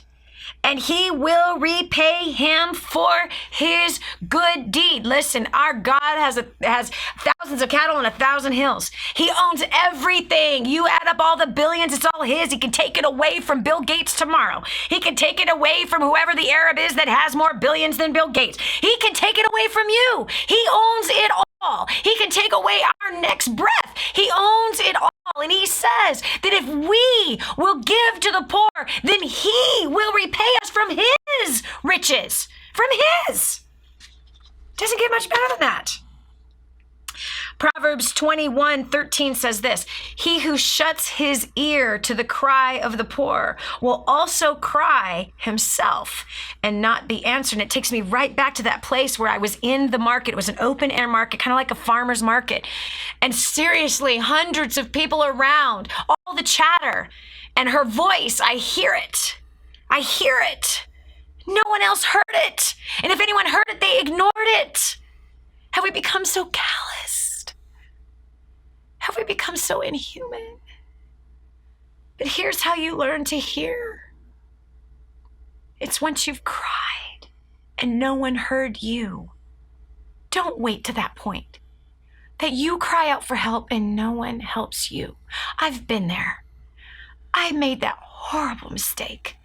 and he will repay him for his good deed. Listen, our God has thousands of cattle on 1,000 hills. He owns everything. You add up all the billions, it's all his. He can take it away from Bill Gates tomorrow. He can take it away from whoever the Arab is that has more billions than Bill Gates. He can take it away from you. He owns it all. He can take away our next breath. He owns it all. And he says that if we will give to the poor, then he will repay us from his riches, from his. Doesn't get much better than that. Proverbs 21:13 says this: he who shuts his ear to the cry of the poor will also cry himself and not be answered. And it takes me right back to that place where I was in the market. It was an open air market, kind of like a farmer's market. And seriously, hundreds of people around, all the chatter, and her voice, I hear it. I hear it. No one else heard it. And if anyone heard it, they ignored it. Have we become so calloused? Have we become so inhuman? But here's how you learn to hear. It's once you've cried and no one heard you. Don't wait to that point that you cry out for help and no one helps you. I've been there. I made that horrible mistake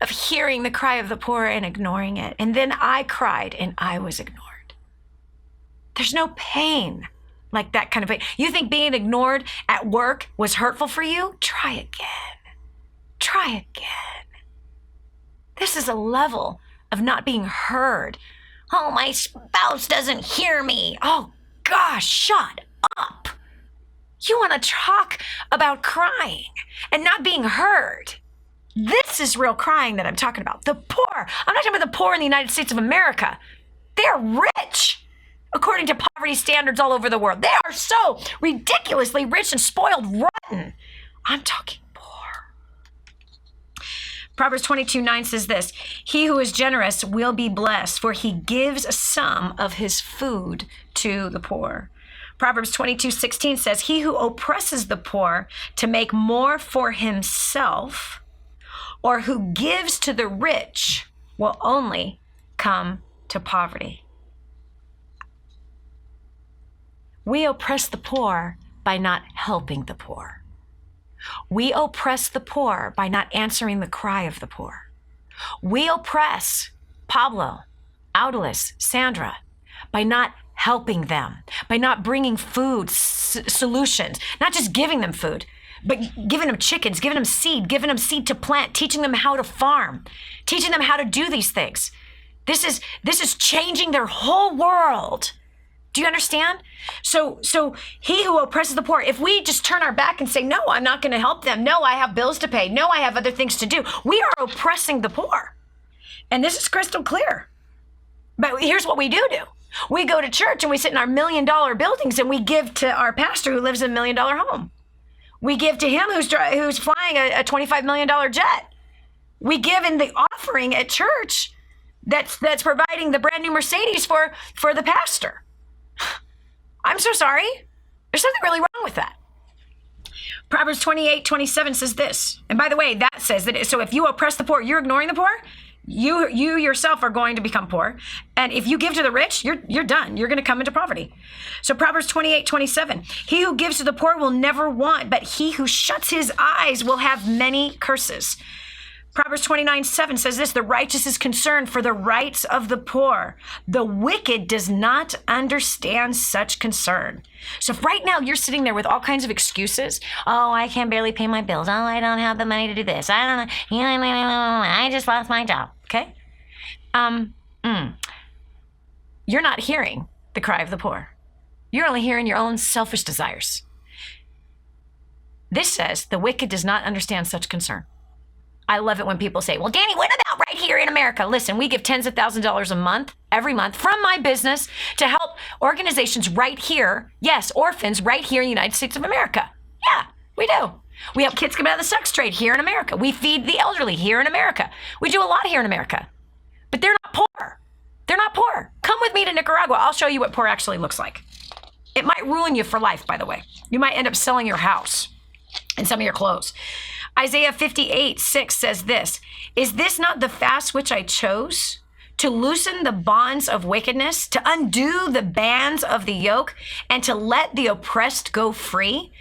of hearing the cry of the poor and ignoring it. And then I cried and I was ignored. There's no pain like that kind of pain. You think being ignored at work was hurtful for you? Try again. Try again. This is a level of not being heard. Oh, my spouse doesn't hear me. Oh, gosh, shut up. You want to talk about crying and not being heard. This is real crying that I'm talking about. The poor. I'm not talking about the poor in the United States of America. They're rich, according to poverty standards all over the world. They are so ridiculously rich and spoiled rotten. I'm talking poor. Proverbs 22:9 says this, he who is generous will be blessed, for he gives some of his food to the poor. Proverbs 22:16 says, he who oppresses the poor to make more for himself, or who gives to the rich, will only come to poverty. We oppress the poor by not helping the poor. We oppress the poor by not answering the cry of the poor. We oppress Pablo, Audalis, Sandra by not helping them, by not bringing food solutions, not just giving them food, but giving them chickens, giving them seed to plant, teaching them how to farm, teaching them how to do these things. This is changing their whole world. Do you understand? So he who oppresses the poor, if we just turn our back and say, no, I'm not going to help them. No, I have bills to pay. No, I have other things to do. We are oppressing the poor. And this is crystal clear. But here's what we do. We go to church and we sit in our $1 million buildings and we give to our pastor who lives in a $1 million home. We give to him who's flying a $25 million jet. We give in the offering at church that's providing the brand new Mercedes for the pastor. I'm so sorry. There's something really wrong with that. Proverbs 28:27 says this. And by the way, that says that, so if you oppress the poor, you're ignoring the poor, you yourself are going to become poor. And if you give to the rich, you're done. You're going to come into poverty. So Proverbs 28:27, he who gives to the poor will never want, but he who shuts his eyes will have many curses. Proverbs 29:7 says this, the righteous is concerned for the rights of the poor. The wicked does not understand such concern. So if right now you're sitting there with all kinds of excuses, oh, I can barely pay my bills. Oh, I don't have the money to do this. I don't know. I just lost my job. Okay? You're not hearing the cry of the poor. You're only hearing your own selfish desires. This says the wicked does not understand such concern. I love it when people say, well, Dani, what about right here in America? Listen, we give tens of thousands of dollars a month, every month, from my business to help organizations right here. Yes, orphans right here in the United States of America. Yeah, we do. We help kids come out of the sex trade here in America. We feed the elderly here in America. We do a lot here in America. But they're not poor. They're not poor. Come with me to Nicaragua. I'll show you what poor actually looks like. It might ruin you for life, by the way. You might end up selling your house and some of your clothes. Isaiah 58:6 says this, is this not the fast which I chose? To loosen the bonds of wickedness, to undo the bands of the yoke, and to let the oppressed go free?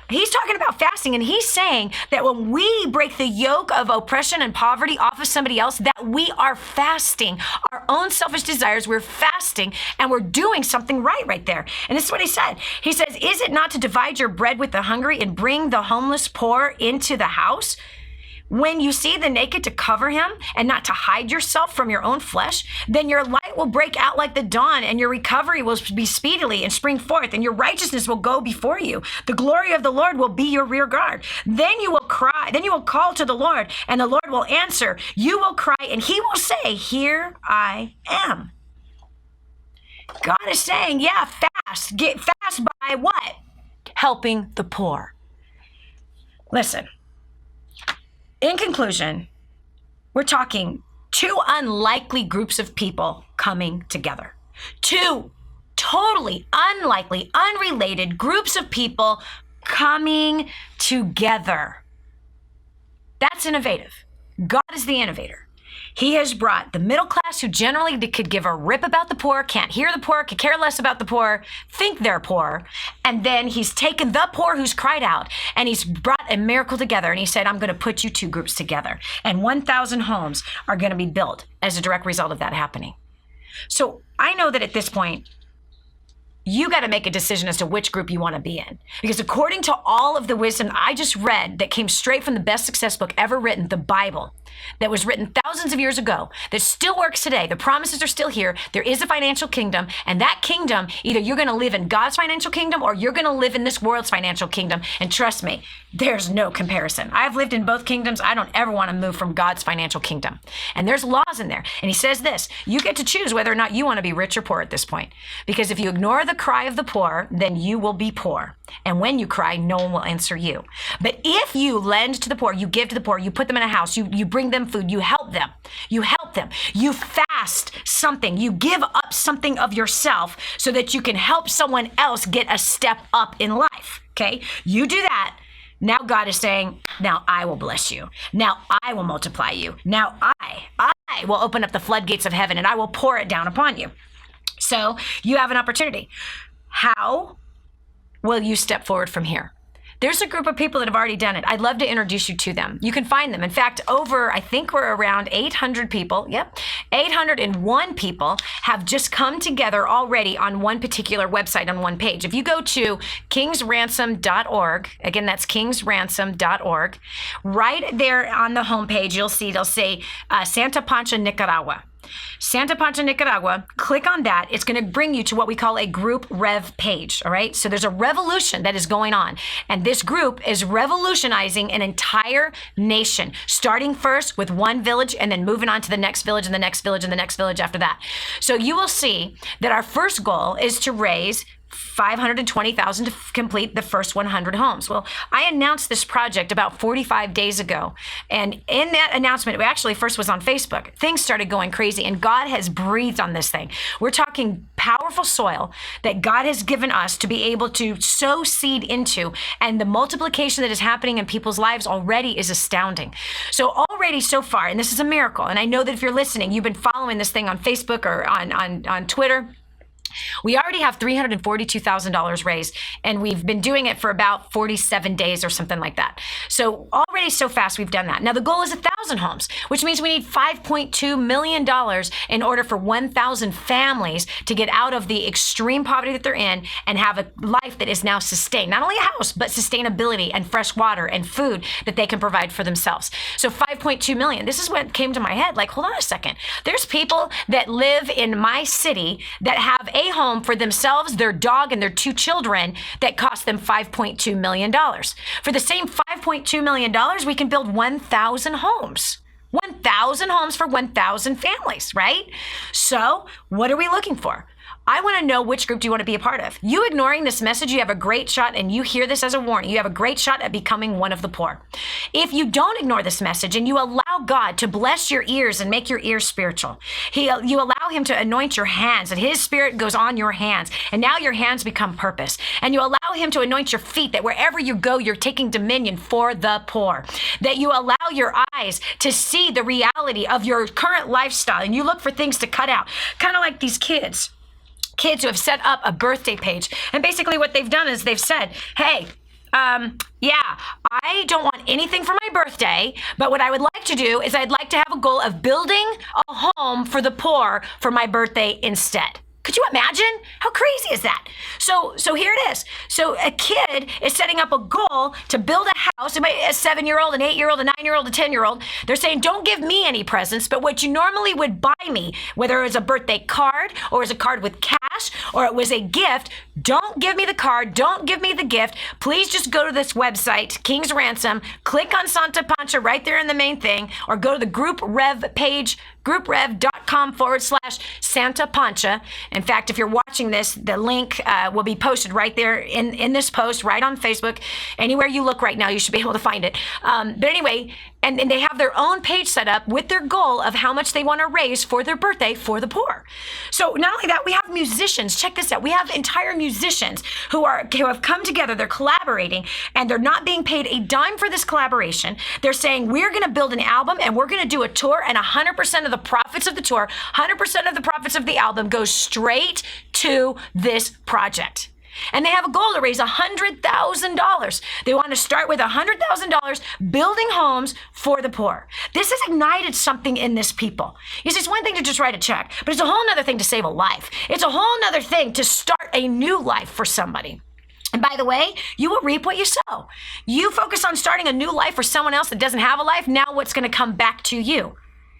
He's talking about fasting, and he's saying that when we break the yoke of oppression and poverty off of somebody else, that we are fasting our own selfish desires. We're fasting, and we're doing something right there. And this is what he said. He says, is it not to divide your bread with the hungry and bring the homeless poor into the house? When you see the naked, to cover him and not to hide yourself from your own flesh, then your light will break out like the dawn, and your recovery will be speedily and spring forth, and your righteousness will go before you. The glory of the Lord will be your rear guard. Then you will cry, then you will call to the Lord, and the Lord will answer. You will cry, and he will say, here I am. God is saying, yeah, fast. Get fast by what? Helping the poor. Listen. In conclusion, we're talking two unlikely groups of people coming together. Two totally unlikely, unrelated groups of people coming together. That's innovative. God is the innovator. He has brought the middle class, who generally could give a rip about the poor, can't hear the poor, could care less about the poor, think they're poor. And then he's taken the poor who's cried out, and he's brought a miracle together. And he said, I'm going to put you two groups together. And 1,000 homes are going to be built as a direct result of that happening. So I know that at this point, you got to make a decision as to which group you want to be in. Because according to all of the wisdom I just read that came straight from the best success book ever written, the Bible, that was written thousands of years ago, that still works today. The promises are still here. There is a financial kingdom, and that kingdom, either you're going to live in God's financial kingdom or you're going to live in this world's financial kingdom. And trust me, there's no comparison. I've lived in both kingdoms. I don't ever want to move from God's financial kingdom. And there's laws in there. And he says this, you get to choose whether or not you want to be rich or poor at this point. Because if you ignore the cry of the poor, then you will be poor. And when you cry, no one will answer you. But if you lend to the poor, you give to the poor, you put them in a house, you bring them food, you help them, you fast something, you give up something of yourself so that you can help someone else get a step up in life, okay? You do that. Now God is saying, now I will bless you. Now I will multiply you. Now I will open up the floodgates of heaven and I will pour it down upon you. So you have an opportunity. How will you step forward from here? There's a group of people that have already done it. I'd love to introduce you to them. You can find them. In fact, I think we're around 800 people. Yep. 801 people have just come together already on one particular website, on one page. If you go to kingsransom.org, again, that's kingsransom.org, right there on the homepage, it'll say Santa Pancha, Nicaragua. Santa Pancha, Nicaragua, click on that. It's going to bring you to what we call a group rev page, all right? So there's a revolution that is going on, and this group is revolutionizing an entire nation, starting first with one village and then moving on to the next village and the next village and the next village after that. So you will see that our first goal is to raise $520,000 to complete the first 100 homes. Well, I announced this project about 45 days ago. And in that announcement, it actually first was on Facebook. Things started going crazy, and God has breathed on this thing. We're talking powerful soil that God has given us to be able to sow seed into. And the multiplication that is happening in people's lives already is astounding. So already so far, and this is a miracle. And I know that if you're listening, you've been following this thing on Facebook or on Twitter. We already have $342,000 raised, and we've been doing it for about 47 days or something like that. So already so fast we've done that. Now the goal is 1,000 homes, which means we need $5.2 million in order for 1,000 families to get out of the extreme poverty that they're in and have a life that is now sustained. Not only a house, but sustainability and fresh water and food that they can provide for themselves. So $5.2 million. This is what came to my head. Like, hold on a second. There's people that live in my city that have a home for themselves, their dog, and their 2 children that cost them $5.2 million. For the same $5.2 million, we can build 1,000 homes. 1,000 homes for 1,000 families, right? So what are we looking for? I want to know which group do you want to be a part of. You ignoring this message, you have a great shot, and you hear this as a warning, you have a great shot at becoming one of the poor. If you don't ignore this message and you allow God to bless your ears and make your ears spiritual, you allow him to anoint your hands, and his spirit goes on your hands, and now your hands become purpose. And you allow him to anoint your feet, that wherever you go, you're taking dominion for the poor. That you allow your eyes to see the reality of your current lifestyle, and you look for things to cut out. Kind of like these kids who have set up a birthday page. And basically what they've done is they've said, hey, I don't want anything for my birthday, but what I would like to do is I'd like to have a goal of building a home for the poor for my birthday instead. Could you imagine? How crazy is that? So here it is. So a kid is setting up a goal to build a house. A 7-year-old, an 8-year-old, a 9-year-old, a 10-year-old. They're saying, don't give me any presents, but what you normally would buy me, whether it was a birthday card or it was a card with cash or it was a gift, don't give me the card. Don't give me the gift. Please just go to this website, King's Ransom, click on Santa Pancha right there in the main thing, or go to the group rev page, grouprev.com. facebook.com/Santa Pancha. In fact, if you're watching this, the link will be posted right there in this post, right on Facebook. Anywhere you look right now, you should be able to find it. But anyway, and they have their own page set up with their goal of how much they want to raise for their birthday for the poor. So not only that, we have musicians. Check this out. We have entire musicians who have come together. They're collaborating, and they're not being paid a dime for this collaboration. They're saying, we're going to build an album and we're going to do a tour, and 100% of the profits of the tour, 100% of the profits of the album goes straight to this project. And they have a goal to raise $100,000. They want to start with $100,000 building homes for the poor. This has ignited something in this people. You see, it's one thing to just write a check, but it's a whole nother thing to save a life. It's a whole nother thing to start a new life for somebody. And by the way, you will reap what you sow. You focus on starting a new life for someone else that doesn't have a life. Now what's going to come back to you?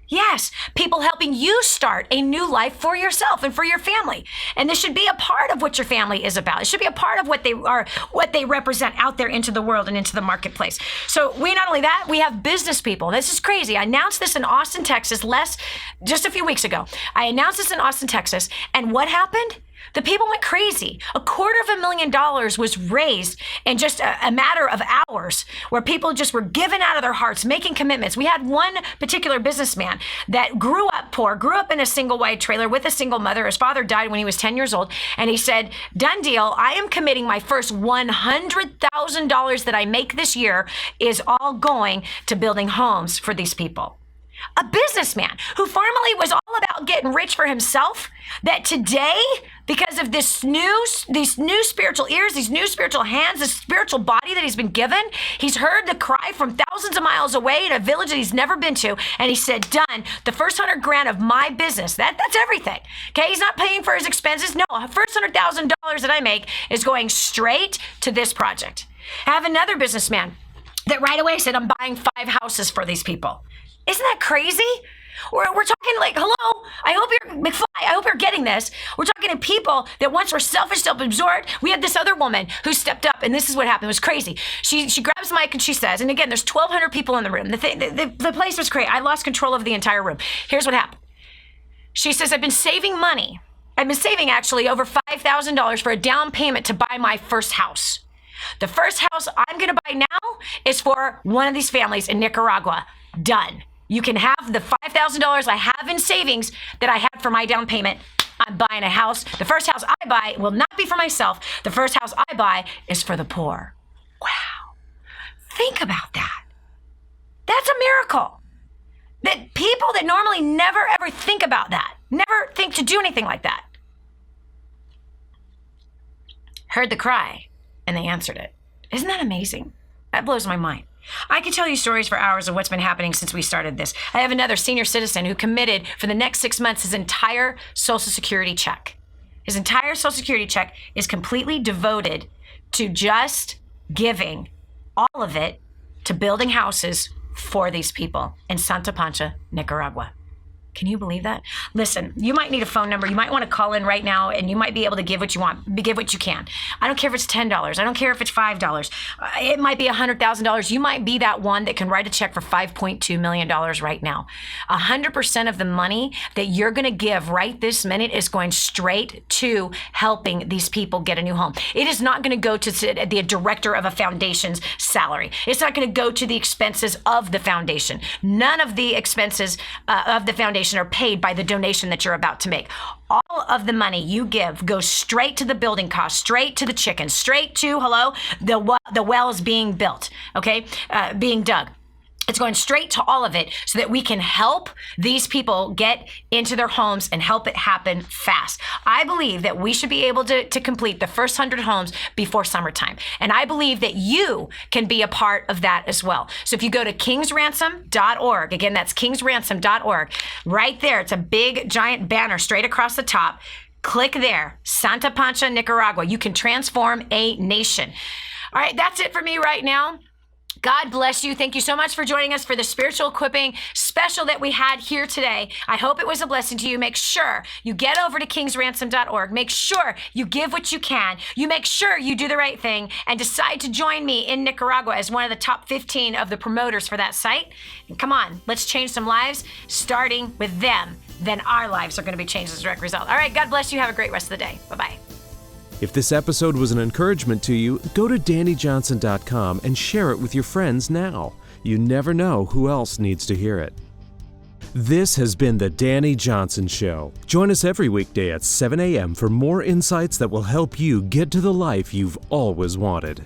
Yes, people helping you start a new life for yourself and for your family. And this should be a part of what your family is about. It should be a part of what they are, what they represent out there into the world and into the marketplace. So not only that, we have business people. This is crazy. I announced this in Austin, Texas, just a few weeks ago. I announced this in Austin, Texas, and what happened? The people went crazy. $250,000 was raised in just a matter of hours, where people just were giving out of their hearts, making commitments. We had one particular businessman that grew up poor, grew up in a single wide trailer with a single mother. His father died when he was 10 years old. And he said, done deal. I am committing my first $100,000 that I make this year is all going to building homes for these people. A businessman who formerly was all about getting rich for himself, that today, because of these new spiritual ears, these new spiritual hands, this spiritual body that he's been given, he's heard the cry from thousands of miles away in a village that he's never been to, and he said, done, the first $100,000 of my business, that's everything. Okay, he's not paying for his expenses. No, the first $100,000 that I make is going straight to this project. I have another businessman that right away said, I'm buying 5 houses for these people. Isn't that crazy? We're talking like, hello, I hope you're getting this. We're talking to people that once were selfish, self-absorbed. We had this other woman who stepped up, and this is what happened. It was crazy. She grabs the mic and she says, and again, there's 1,200 people in the room. The place was crazy. I lost control of the entire room. Here's what happened. She says, I've been saving money. I've been saving actually over $5,000 for a down payment to buy my first house. The first house I'm going to buy now is for one of these families in Nicaragua. Done. You can have the $5,000 I have in savings that I had for my down payment. I'm buying a house. The first house I buy will not be for myself. The first house I buy is for the poor. Wow. Think about that. That's a miracle. That people that normally never ever think about that, never think to do anything like that, heard the cry and they answered it. Isn't that amazing? That blows my mind. I could tell you stories for hours of what's been happening since we started this. I have another senior citizen who committed for the next 6 months his entire Social Security check. His entire Social Security check is completely devoted to just giving all of it to building houses for these people in Santa Pancha, Nicaragua. Can you believe that? Listen, you might need a phone number. You might want to call in right now, and you might be able to give what you want, give what you can. I don't care if it's $10. I don't care if it's $5. It might be $100,000. You might be that one that can write a check for $5.2 million right now. 100% of the money that you're going to give right this minute is going straight to helping these people get a new home. It is not going to go to the director of a foundation's salary. It's not going to go to the expenses of the foundation. None of the expenses of the foundation are paid by the donation that you're about to make. All of the money you give goes straight to the building cost, straight to the chicken, straight to, the wells being built, okay, being dug. It's going straight to all of it so that we can help these people get into their homes and help it happen fast. I believe that we should be able to complete the first 100 homes before summertime. And I believe that you can be a part of that as well. So if you go to kingsransom.org, again, that's kingsransom.org, right there, it's a big giant banner straight across the top. Click there, Santa Pancha, Nicaragua. You can transform a nation. All right, that's it for me right now. God bless you. Thank you so much for joining us for the spiritual equipping special that we had here today. I hope it was a blessing to you. Make sure you get over to kingsransom.org. Make sure you give what you can. You make sure you do the right thing and decide to join me in Nicaragua as one of the top 15 of the promoters for that site. And come on, let's change some lives, starting with them then our lives are going to be changed as a direct result. All right, God bless you. Have a great rest of the day. Bye-bye. If this episode was an encouragement to you, go to DaniJohnson.com and share it with your friends now. You never know who else needs to hear it. This has been the Dani Johnson Show. Join us every weekday at 7 a.m. for more insights that will help you get to the life you've always wanted.